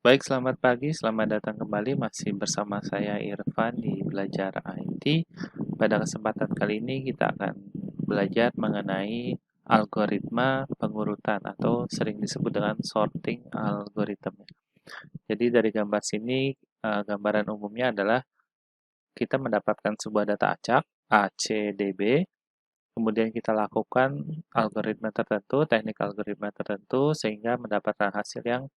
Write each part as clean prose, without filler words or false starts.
Baik, selamat pagi, selamat datang kembali. Masih bersama saya Irfan di Belajar IT. Pada kesempatan kali ini kita akan belajar mengenai algoritma pengurutan atau sering disebut dengan sorting algorithm. Jadi dari gambar sini, gambaran umumnya adalah kita mendapatkan sebuah data acak, A, C, D, B, kemudian kita lakukan algoritma tertentu, teknik algoritma tertentu, sehingga mendapatkan hasil yang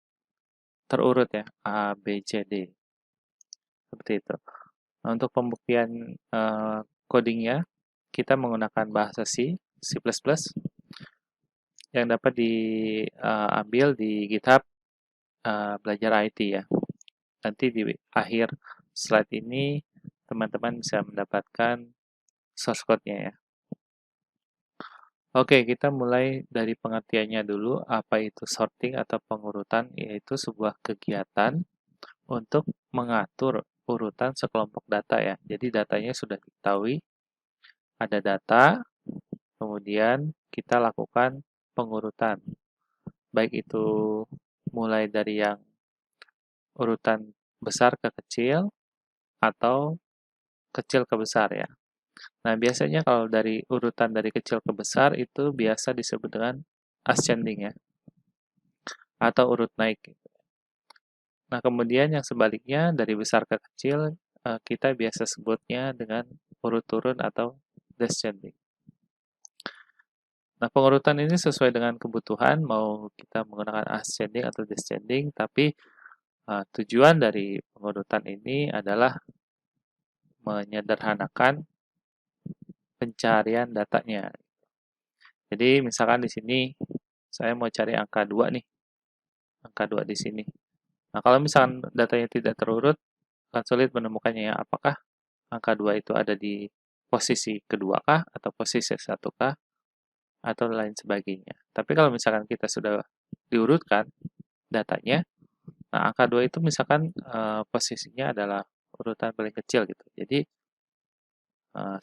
terurut ya, A, B, C, D. Seperti itu. Nah, untuk pembuktian codingnya, kita menggunakan bahasa C++, yang dapat diambil di GitHub Belajar IT ya. Nanti di akhir slide ini, teman-teman bisa mendapatkan source code-nya ya. Oke, kita mulai dari pengertiannya dulu. Apa itu sorting atau pengurutan? Yaitu sebuah kegiatan untuk mengatur urutan sekelompok data ya. Jadi datanya sudah diketahui, ada data, kemudian kita lakukan pengurutan. Baik itu mulai dari yang urutan besar ke kecil atau kecil ke besar ya. Nah, biasanya kalau dari urutan dari kecil ke besar itu biasa disebut dengan ascending ya, atau urut naik. Nah, kemudian yang sebaliknya dari besar ke kecil kita biasa sebutnya dengan urut turun atau descending. Nah, pengurutan ini sesuai dengan kebutuhan, mau kita menggunakan ascending atau descending, tapi tujuan dari pengurutan ini adalah menyederhanakan pencarian datanya. Jadi, misalkan di sini saya mau cari angka 2 nih, angka 2 di sini. Nah, kalau misalkan datanya tidak terurut, akan sulit menemukannya ya, apakah angka 2 itu ada di posisi kedua kah, atau posisi satu kah, atau lain sebagainya. Tapi kalau misalkan kita sudah diurutkan datanya, nah angka 2 itu misalkan posisinya adalah urutan paling kecil gitu. Jadi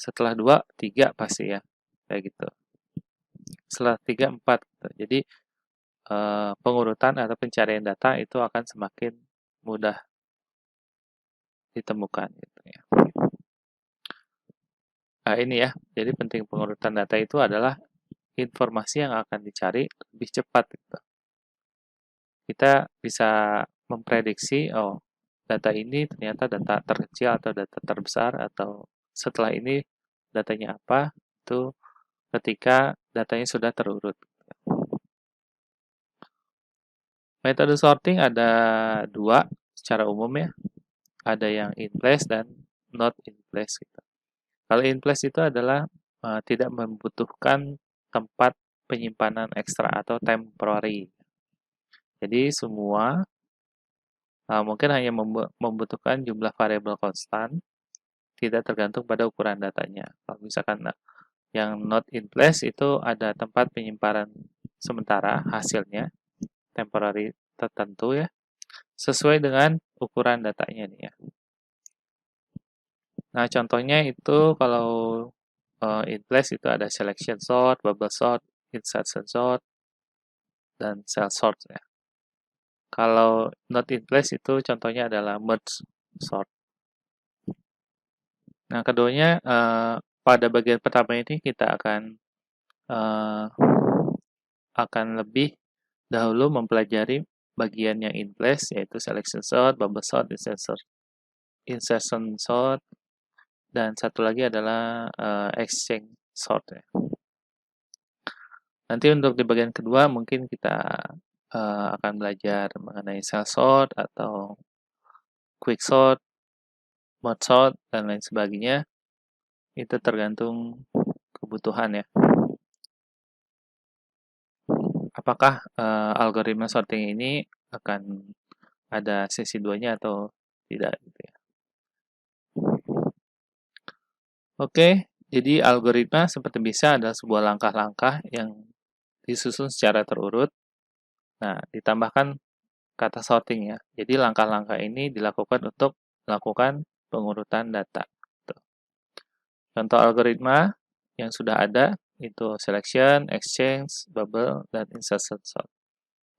setelah 2, 3 pasti ya, kayak gitu. Setelah 3, 4 gitu. Jadi pengurutan atau pencarian data itu akan semakin mudah ditemukan gitu ya. Nah, ini ya, jadi penting pengurutan data itu adalah informasi yang akan dicari lebih cepat gitu. Kita bisa memprediksi, oh data ini ternyata data terkecil atau data terbesar, atau setelah ini datanya apa, itu ketika datanya sudah terurut. Metode sorting ada dua secara umum ya, ada yang in place dan not in place gitu. Kalau in place itu adalah tidak membutuhkan tempat penyimpanan ekstra atau temporary. Jadi semua mungkin hanya membutuhkan jumlah variabel konstan, tidak tergantung pada ukuran datanya. Kalau misalkan yang not in place itu ada tempat penyimpanan sementara hasilnya, temporary tertentu ya, sesuai dengan ukuran datanya nih ya. Nah, contohnya itu kalau in place itu ada selection sort, bubble sort, insertion sort, dan cell sort ya. Kalau not in place itu contohnya adalah merge sort. Nah, keduanya pada bagian pertama ini kita uh, akan lebih dahulu mempelajari bagian yang in place, yaitu selection sort, bubble sort, insertion sort, dan satu lagi adalah exchange sort ya. Nanti untuk di bagian kedua mungkin kita akan belajar mengenai cell sort atau quick sort, mode sort, dan lain sebagainya. Itu tergantung kebutuhan ya. Apakah algoritma sorting ini akan ada sesi 2-nya atau tidak gitu ya. Oke, jadi algoritma seperti bisa adalah sebuah langkah-langkah yang disusun secara terurut. Nah, ditambahkan kata sorting ya. Jadi langkah-langkah ini dilakukan untuk melakukan pengurutan data. Contoh algoritma yang sudah ada itu selection, exchange, bubble, dan insertion sort.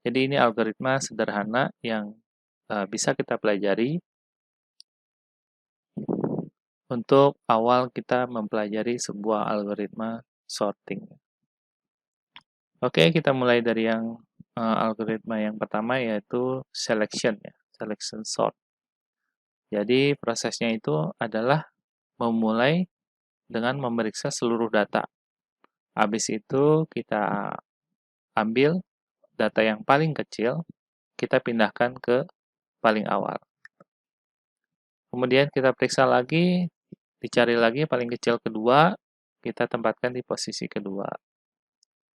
Jadi ini algoritma sederhana yang bisa kita pelajari untuk awal kita mempelajari sebuah algoritma sorting. Oke, kita mulai dari yang algoritma yang pertama, yaitu selection ya, selection sort. Jadi prosesnya itu adalah memulai dengan memeriksa seluruh data. Habis itu kita ambil data yang paling kecil, kita pindahkan ke paling awal. Kemudian kita periksa lagi, dicari lagi paling kecil kedua, kita tempatkan di posisi kedua.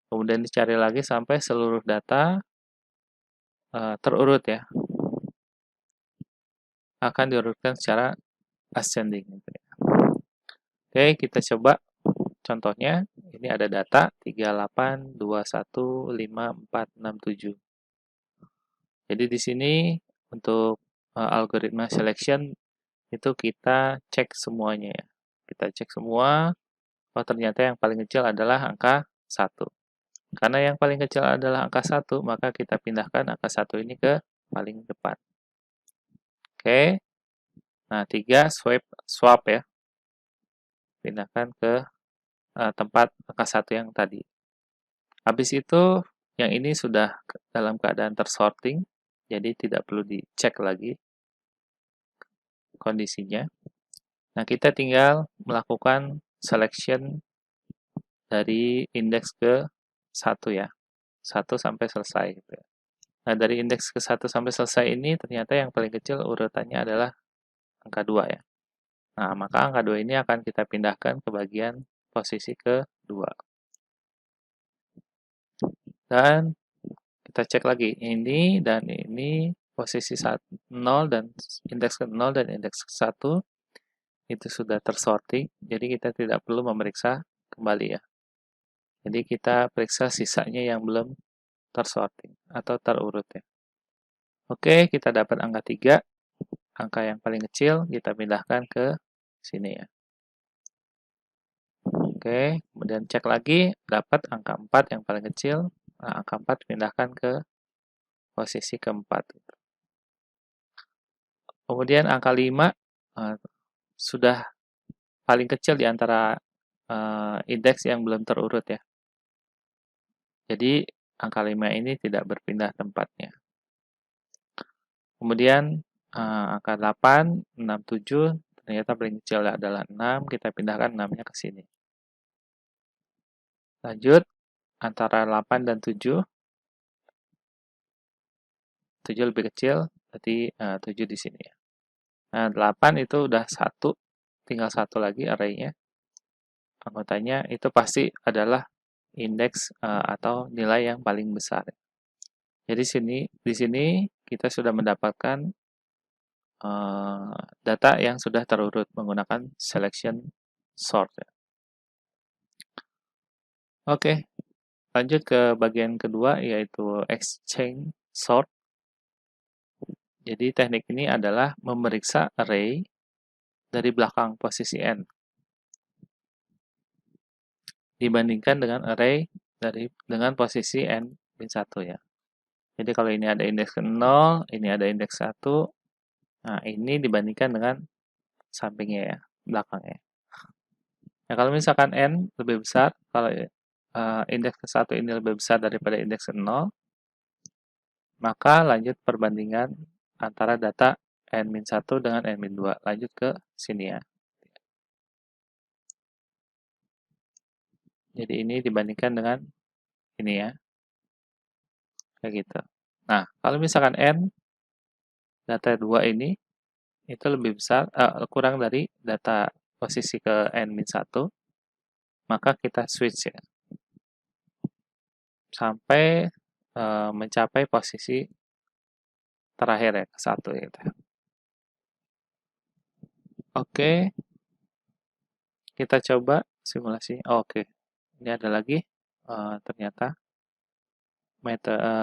Kemudian dicari lagi sampai seluruh data terurut ya. Akan diurutkan secara ascending. Oke, kita coba contohnya. Ini ada data 38, 21, 5, 4, 6, 7. Jadi di sini untuk algoritma selection itu kita cek semuanya ya. Kita cek semua, oh ternyata yang paling kecil adalah angka 1. Karena yang paling kecil adalah angka 1, maka kita pindahkan angka 1 ini ke paling depan. Oke. Nah, 3 swap ya. Pindahkan ke tempat angka 1 yang tadi. Habis itu, yang ini sudah dalam keadaan tersorting, jadi tidak perlu dicek lagi kondisinya. Nah, kita tinggal melakukan selection dari indeks ke 1 ya. 1 sampai selesai. Gitu ya. Nah, dari indeks ke 1 sampai selesai ini, ternyata yang paling kecil urutannya adalah angka 2 ya. Nah, maka angka 2 ini akan kita pindahkan ke bagian posisi ke-2. Dan kita cek lagi, ini dan ini posisi 0 dan indeks ke-0 dan indeks ke-1 itu sudah tersorting, jadi kita tidak perlu memeriksa kembali ya. Jadi kita periksa sisanya yang belum tersorting atau terurut ya. Oke, kita dapat angka 3, angka yang paling kecil kita pindahkan ke sini ya. Oke, kemudian cek lagi, dapat angka 4 yang paling kecil, nah, angka 4 pindahkan ke posisi keempat. Kemudian angka 5 sudah paling kecil di antara indeks yang belum terurut ya. Jadi angka 5 ini tidak berpindah tempatnya. Kemudian angka 8, 6, 7, ternyata paling kecil adalah 6, kita pindahkan 6-nya ke sini. Lanjut, antara 8 dan 7, 7 lebih kecil, berarti 7 di sini ya. Nah, 8 itu udah 1, tinggal 1 lagi array-nya. Anggotanya itu pasti adalah indeks atau nilai yang paling besar. Jadi di sini kita sudah mendapatkan data yang sudah terurut menggunakan selection sort. Oke, lanjut ke bagian kedua yaitu exchange sort. Jadi teknik ini adalah memeriksa array dari belakang posisi n dibandingkan dengan array dengan posisi n-1 ya. Jadi kalau ini ada indeks ke 0, ini ada indeks 1, nah ini dibandingkan dengan sampingnya ya, belakangnya. Nah kalau misalkan n lebih besar, kalau indeks ke 1 ini lebih besar daripada indeks ke 0, maka lanjut perbandingan antara data n-1 dengan n-2. Lanjut ke sini ya. Jadi ini dibandingkan dengan ini ya. Kayak gitu. Nah, kalau misalkan n, data 2 ini, itu lebih besar, kurang dari data posisi ke n-1, maka kita switch ya. Sampai mencapai posisi terakhir ya, ke 1 gitu. Oke, kita coba simulasi. Oke, ini ada lagi ternyata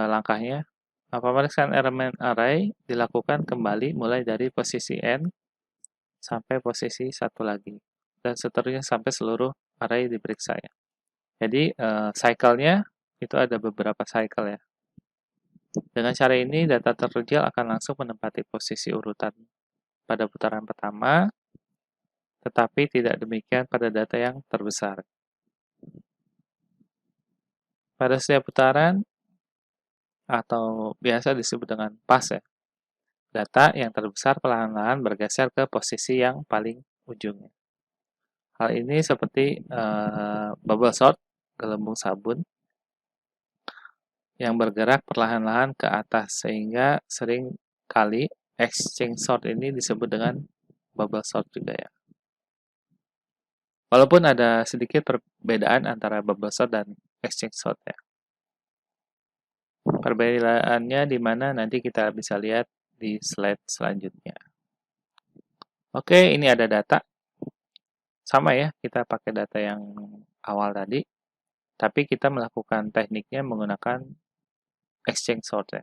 langkahnya. Pemeriksaan elemen array dilakukan kembali mulai dari posisi n sampai posisi 1 lagi. Dan seterusnya sampai seluruh array diperiksa ya. Jadi cycle-nya itu ada beberapa cycle ya. Dengan cara ini, data terkecil akan langsung menempati posisi urutan pada putaran pertama, tetapi tidak demikian pada data yang terbesar. Pada setiap putaran, atau biasa disebut dengan pass ya, data yang terbesar perlahan-lahan bergeser ke posisi yang paling ujungnya. Hal ini seperti bubble sort, gelembung sabun, yang bergerak perlahan-lahan ke atas, sehingga sering kali exchange sort ini disebut dengan bubble sort juga ya. Walaupun ada sedikit perbedaan antara bubble sort dan exchange sort ya. Perbedaannya di mana nanti kita bisa lihat di slide selanjutnya. Oke, ini ada data. Sama ya, kita pakai data yang awal tadi, tapi kita melakukan tekniknya menggunakan exchange sort ya.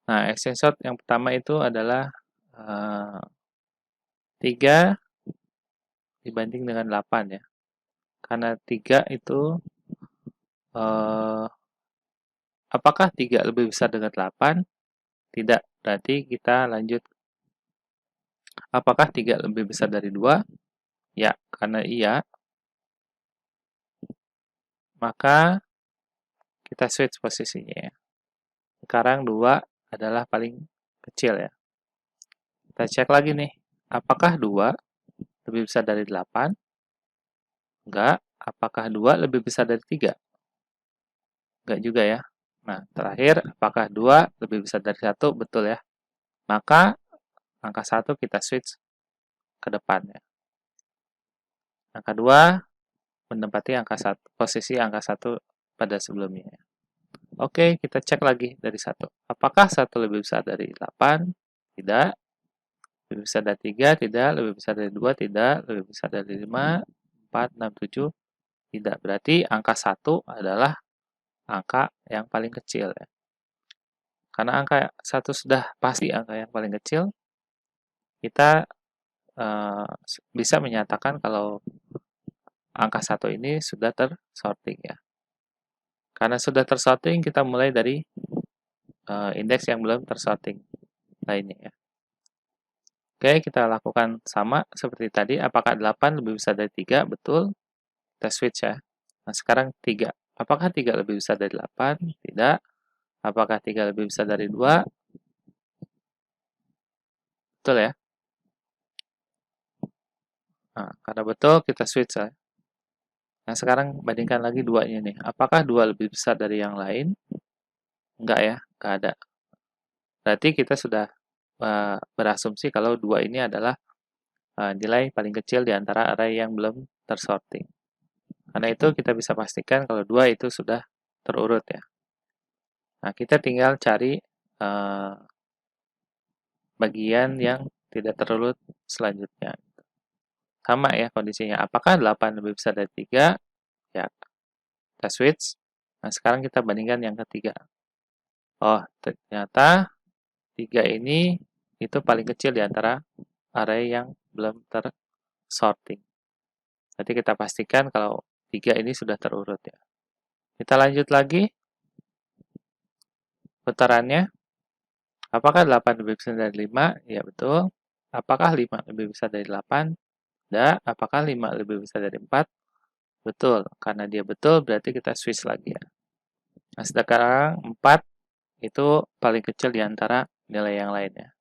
Nah, exchange sort yang pertama itu adalah 3 dibanding dengan 8 ya. Karena 3 itu apakah 3 lebih besar dengan 8? Tidak. Berarti kita lanjut. Apakah 3 lebih besar dari 2? Ya, karena iya. Maka kita switch posisinya ya. Sekarang 2 adalah paling kecil ya. Kita cek lagi nih. Apakah 2 lebih besar dari 8? Enggak. Apakah 2 lebih besar dari 3? Enggak juga ya. Nah, terakhir, apakah 2 lebih besar dari 1? Betul ya. Maka, angka 1 kita switch ke depan ya. Angka 2 menempati angka 1, posisi angka 1 pada sebelumnya. Oke, kita cek lagi dari 1. Apakah 1 lebih besar dari 8? Tidak. Lebih besar dari 3? Tidak. Lebih besar dari 2? Tidak. Lebih besar dari 5? 4, 6, 7? Tidak. Berarti angka 1 adalah angka yang paling kecil ya. Karena angka 1 sudah pasti angka yang paling kecil, kita bisa menyatakan kalau angka 1 ini sudah tersorting ya. Karena sudah tersorting, kita mulai dari indeks yang belum tersorting lainnya ya. Oke, kita lakukan sama seperti tadi. Apakah 8 lebih besar dari 3? Betul. Kita switch ya. Nah, sekarang 3. Apakah 3 lebih besar dari 8? Tidak. Apakah 3 lebih besar dari 2? Betul ya. Nah, karena betul, kita switch ya. Nah, sekarang bandingkan lagi 2-nya nih. Apakah 2 lebih besar dari yang lain? Enggak ya, enggak ada. Berarti kita sudah berasumsi kalau 2 ini adalah nilai paling kecil di antara array yang belum tersorting. Karena itu kita bisa pastikan kalau 2 itu sudah terurut ya. Nah, kita tinggal cari bagian yang tidak terurut selanjutnya. Sama ya kondisinya. Apakah 8 lebih besar dari 3? Ya, kita switch. Nah, sekarang kita bandingkan yang ketiga. Oh, ternyata 3 ini itu paling kecil di antara array yang belum tersorting. Jadi kita pastikan kalau 3 ini sudah terurut ya. Kita lanjut lagi putarannya. Apakah 8 lebih besar dari 5? Ya, betul. Apakah 5 lebih besar dari 8? Tidak. Apakah 5 lebih besar dari 4? Betul. Karena dia betul, berarti kita switch lagi ya. Nah, sekarang 4 itu paling kecil di antara nilai yang lainnya.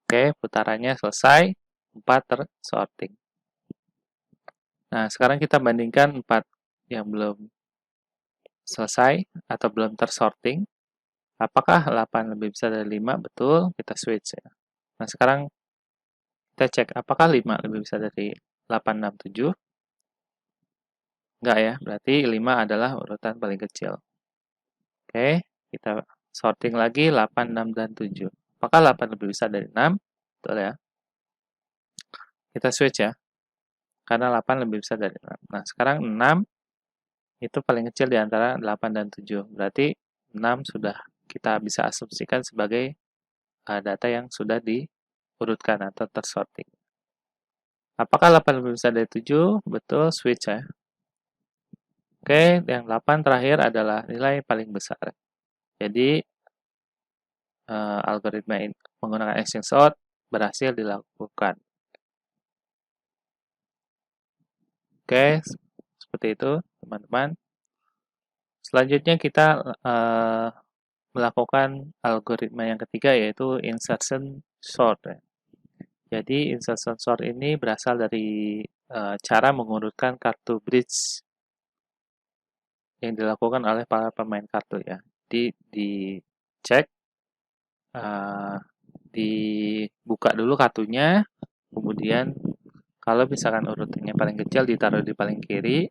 Oke, putarannya selesai. 4 tersorting. Nah, sekarang kita bandingkan 4 yang belum selesai atau belum tersorting. Apakah 8 lebih besar dari 5? Betul, kita switch ya. Nah, sekarang kita cek apakah 5 lebih besar dari 8, 6, 7? Enggak ya, berarti 5 adalah urutan paling kecil. Oke, kita sorting lagi 8, 6, dan 7. Apakah 8 lebih besar dari 6? Betul ya. Kita switch ya, karena 8 lebih besar dari 6. Nah, sekarang 6 itu paling kecil di antara 8 dan 7. Berarti 6 sudah kita bisa asumsikan sebagai data yang sudah diurutkan atau tersorting. Apakah 8 lebih besar dari 7? Betul, switch ya. Oke, yang 8 terakhir adalah nilai paling besar. Jadi algoritma ini menggunakan exchange sort berhasil dilakukan. Oke, seperti itu teman-teman. Selanjutnya kita melakukan algoritma yang ketiga, yaitu insertion sort. Jadi insertion sort ini berasal dari cara mengurutkan kartu bridge yang dilakukan oleh para pemain kartu ya. Dicek, dibuka dulu kartunya, kemudian kalau misalkan urutannya paling kecil ditaruh di paling kiri,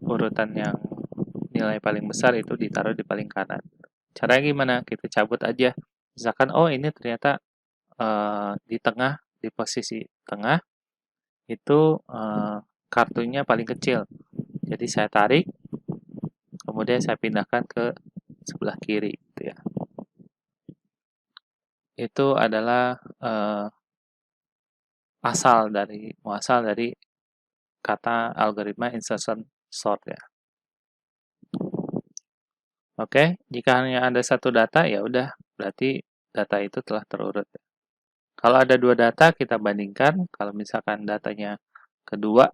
urutan yang nilai paling besar itu ditaruh di paling kanan. Caranya gimana? Kita cabut aja. Misalkan, oh ini ternyata di tengah, di posisi tengah, itu kartunya paling kecil. Jadi saya tarik, kemudian saya pindahkan ke sebelah kiri. Gitu ya. Itu adalah muasal dari kata algoritma insertion sort ya. Oke, jika hanya ada satu data, ya udah, berarti data itu telah terurut. Kalau ada dua data, kita bandingkan. Kalau misalkan datanya kedua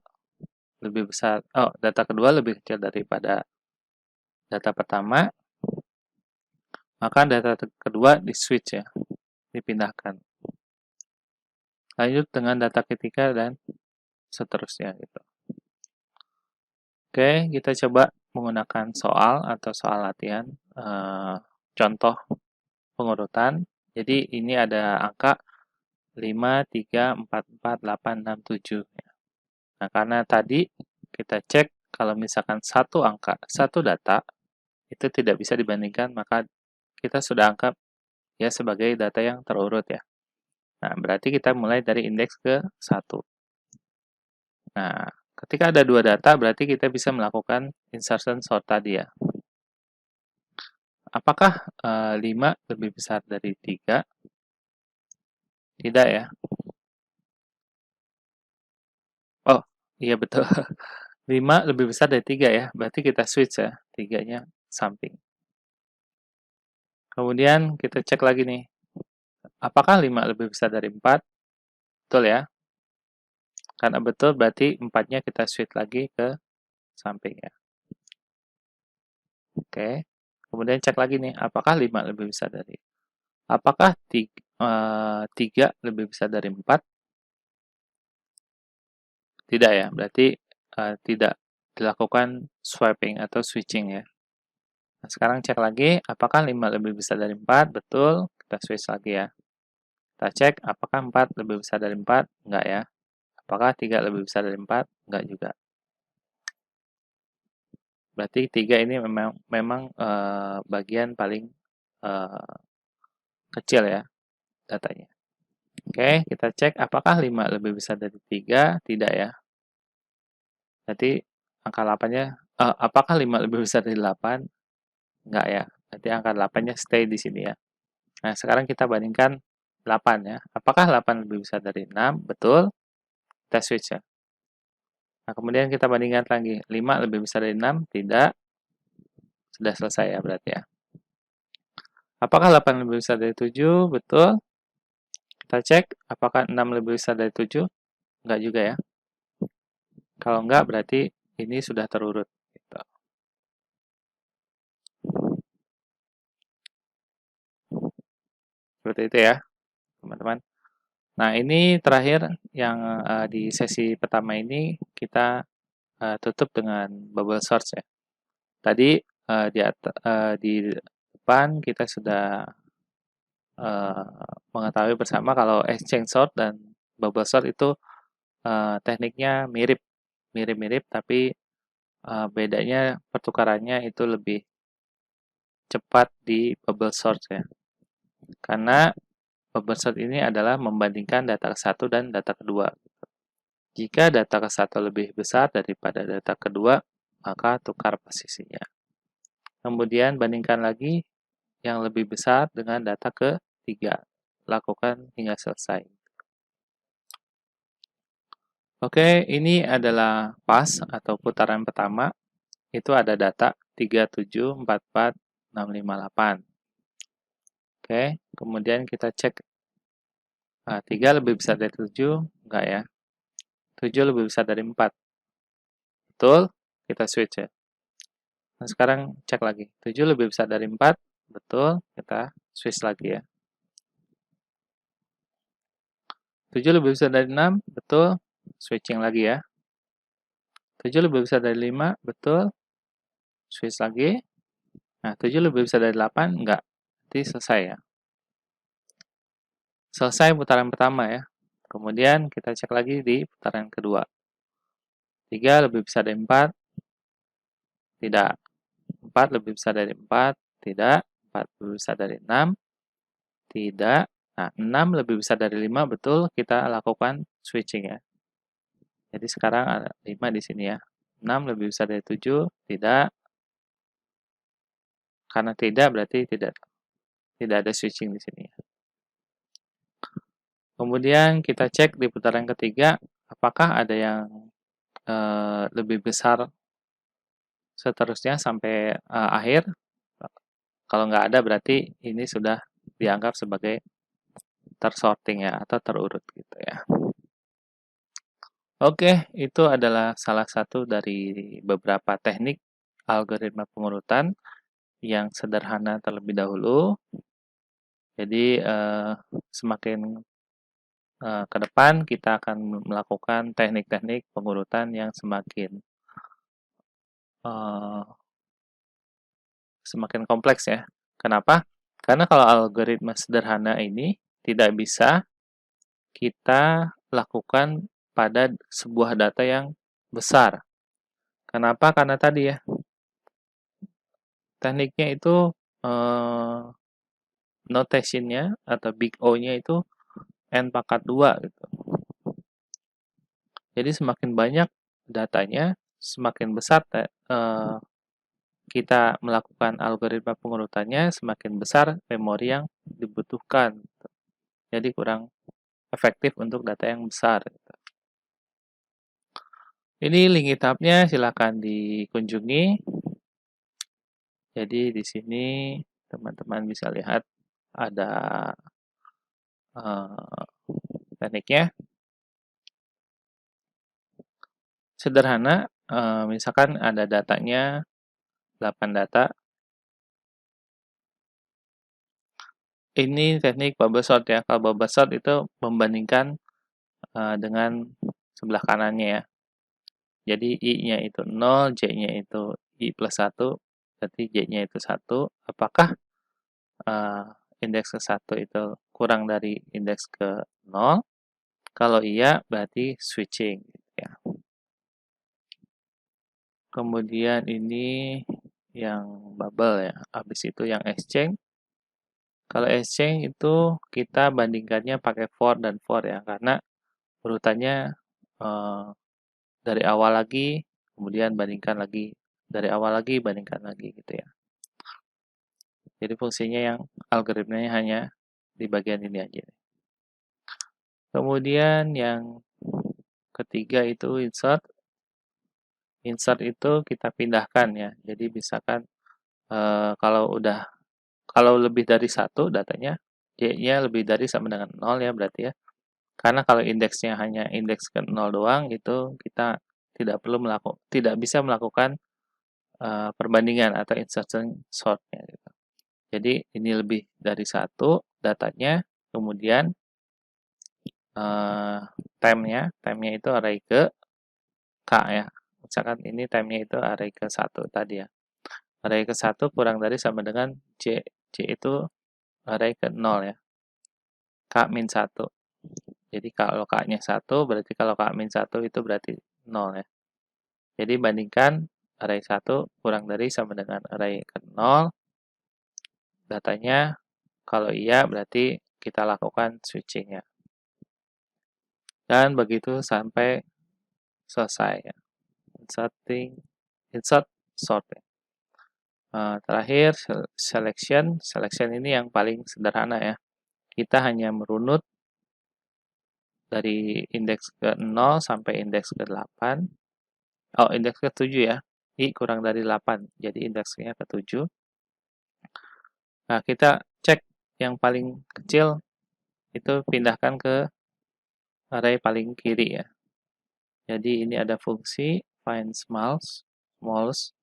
lebih besar, data kedua lebih kecil daripada data pertama, maka data kedua di switch ya, dipindahkan. Lanjut dengan data ketiga dan seterusnya gitu. Oke, kita coba menggunakan soal atau soal latihan, contoh pengurutan. Jadi ini ada angka 5, 3, 4, 4, 8, 6, 7. Nah, karena tadi kita cek kalau misalkan satu angka, satu data, itu tidak bisa dibandingkan, maka kita sudah anggap ya sebagai data yang terurut ya. Nah, berarti kita mulai dari indeks ke 1. Nah, ketika ada dua data, berarti kita bisa melakukan insertion sort tadi ya. Apakah 5 lebih besar dari 3? Tidak ya. Oh, iya betul. 5 lebih besar dari 3 ya. Berarti kita switch ya. 3-nya samping. Kemudian kita cek lagi nih. Apakah 5 lebih besar dari 4? Betul ya. Karena betul berarti 4-nya kita switch lagi ke samping ya. Oke. Kemudian cek lagi nih, apakah 5 lebih besar dari? Apakah 3 lebih besar dari 4? Tidak ya, berarti tidak dilakukan swapping atau switching ya. Nah, sekarang cek lagi, apakah 5 lebih besar dari 4? Betul, kita switch lagi ya. Kita cek, apakah 4 lebih besar dari 4? Enggak ya. Apakah 3 lebih besar dari 4? Enggak juga. Berarti 3 ini memang bagian paling kecil ya datanya. Oke, kita cek apakah 5 lebih besar dari 3? Tidak ya. Berarti angka 8-nya, apakah 5 lebih besar dari 8? Enggak ya. Berarti angka 8-nya stay di sini ya. Nah, sekarang kita bandingkan 8 ya. Apakah 8 lebih besar dari 6? Betul. Kita switch ya. Nah, kemudian kita bandingkan lagi. 5 lebih besar dari 6? Tidak. Sudah selesai ya berarti ya. Apakah 8 lebih besar dari 7? Betul. Kita cek. Apakah 6 lebih besar dari 7? Enggak juga ya. Kalau enggak, berarti ini sudah terurut. Gitu. Seperti itu ya, teman-teman. Nah, ini terakhir yang di sesi pertama ini kita tutup dengan bubble sort ya. Tadi di depan kita sudah mengetahui bersama kalau exchange sort dan bubble sort itu tekniknya mirip-mirip, tapi bedanya pertukarannya itu lebih cepat di bubble sort ya. Karena bubble sort ini adalah membandingkan data ke-1 dan data kedua. Jika data ke-1 lebih besar daripada data kedua, maka tukar posisinya. Kemudian bandingkan lagi yang lebih besar dengan data ke-3. Lakukan hingga selesai. Oke, ini adalah pass atau putaran pertama. Itu ada data 37, 44, 658. Oke, kemudian kita cek 3 lebih besar dari 7, enggak ya. 7 lebih besar dari 4. Betul, kita switch ya. Nah, sekarang cek lagi. 7 lebih besar dari 4, betul, kita switch lagi ya. 7 lebih besar dari 6, betul, switching lagi ya. 7 lebih besar dari 5, betul, switch lagi. Nah, 7 lebih besar dari 8, enggak. Berarti selesai ya. Selesai putaran pertama ya. Kemudian kita cek lagi di putaran kedua. 3 lebih besar dari 4, tidak. 4 lebih besar dari 4, tidak. 4 lebih besar dari 6, tidak. Nah, 6 lebih besar dari 5, betul, kita lakukan switching ya. Jadi sekarang ada 5 di sini ya. 6 lebih besar dari 7, tidak. Karena tidak, berarti tidak ada switching di sini ya. Kemudian kita cek di putaran ketiga, apakah ada yang lebih besar seterusnya sampai akhir. Kalau nggak ada, berarti ini sudah dianggap sebagai tersorting ya, atau terurut gitu ya. Oke, itu adalah salah satu dari beberapa teknik algoritma pengurutan yang sederhana terlebih dahulu. Jadi semakin ke depan kita akan melakukan teknik-teknik pengurutan yang semakin kompleks ya. Kenapa? Karena kalau algoritma sederhana ini tidak bisa kita lakukan pada sebuah data yang besar. Kenapa? Karena tadi ya, tekniknya itu notation-nya atau big O-nya itu n pangkat 2 gitu. Jadi semakin banyak datanya, semakin besar kita melakukan algoritma pengurutannya, semakin besar memori yang dibutuhkan. Jadi kurang efektif untuk data yang besar. Ini link GitHub-nya silakan dikunjungi. Jadi di sini teman-teman bisa lihat ada tekniknya. Sederhana, misalkan ada datanya 8 data. Ini teknik bubble sort ya. Kalau bubble sort itu membandingkan dengan sebelah kanannya ya. Jadi I-nya itu 0, J-nya itu I plus 1, berarti J-nya itu 1. Apakah indeks ke 1 itu kurang dari indeks ke 0? Kalau iya, berarti switching. Ya. Kemudian ini yang bubble ya. Habis itu yang exchange. Kalau exchange itu kita bandingkannya pakai for dan for ya. Karena urutannya dari awal lagi, kemudian bandingkan lagi. Dari awal lagi, bandingkan lagi gitu ya. Jadi fungsinya yang algoritmanya hanya di bagian ini aja. Kemudian yang ketiga itu insert. Insert itu kita pindahkan ya. Jadi misalkan kalau lebih dari 1 datanya, Y-nya lebih dari sama dengan 0 ya berarti ya. Karena kalau indeksnya hanya indeks ke 0 doang, itu kita tidak bisa melakukan perbandingan atau insertion sort-nya. Gitu. Jadi ini lebih dari 1 datanya, kemudian time-nya itu array ke K ya. Misalkan ini time-nya itu array ke 1 tadi ya. Array ke 1 kurang dari sama dengan J. J itu array ke 0 ya. K min 1. Jadi kalau K-nya 1, berarti kalau K min 1 itu berarti 0 ya. Jadi bandingkan array 1 kurang dari sama dengan array ke 0. Datanya kalau iya berarti kita lakukan switching ya. Dan begitu sampai selesai ya. Insert, sort ya. Terakhir selection. Selection ini yang paling sederhana ya. Kita hanya merunut dari indeks ke 0 sampai indeks ke 8. Oh, indeks ke 7 ya. I kurang dari 8. Jadi indeksnya ke 7. Nah, kita cek yang paling kecil itu pindahkan ke array paling kiri ya. Jadi ini ada fungsi find smallest.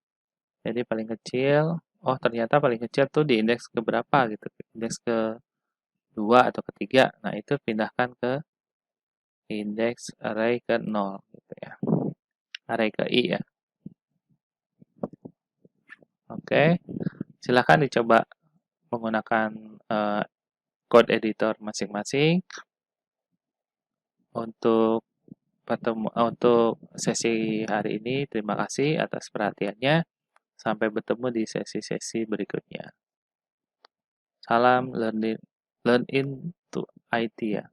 Jadi paling kecil, oh ternyata paling kecil tuh di indeks ke berapa gitu, indeks ke 2 atau ketiga. Nah, itu pindahkan ke indeks array ke 0 gitu ya. Array ke i ya. Oke, silahkan dicoba menggunakan code editor masing-masing untuk untuk sesi hari ini. Terima kasih atas perhatiannya. Sampai bertemu di sesi-sesi berikutnya. Salam learn into IT ya.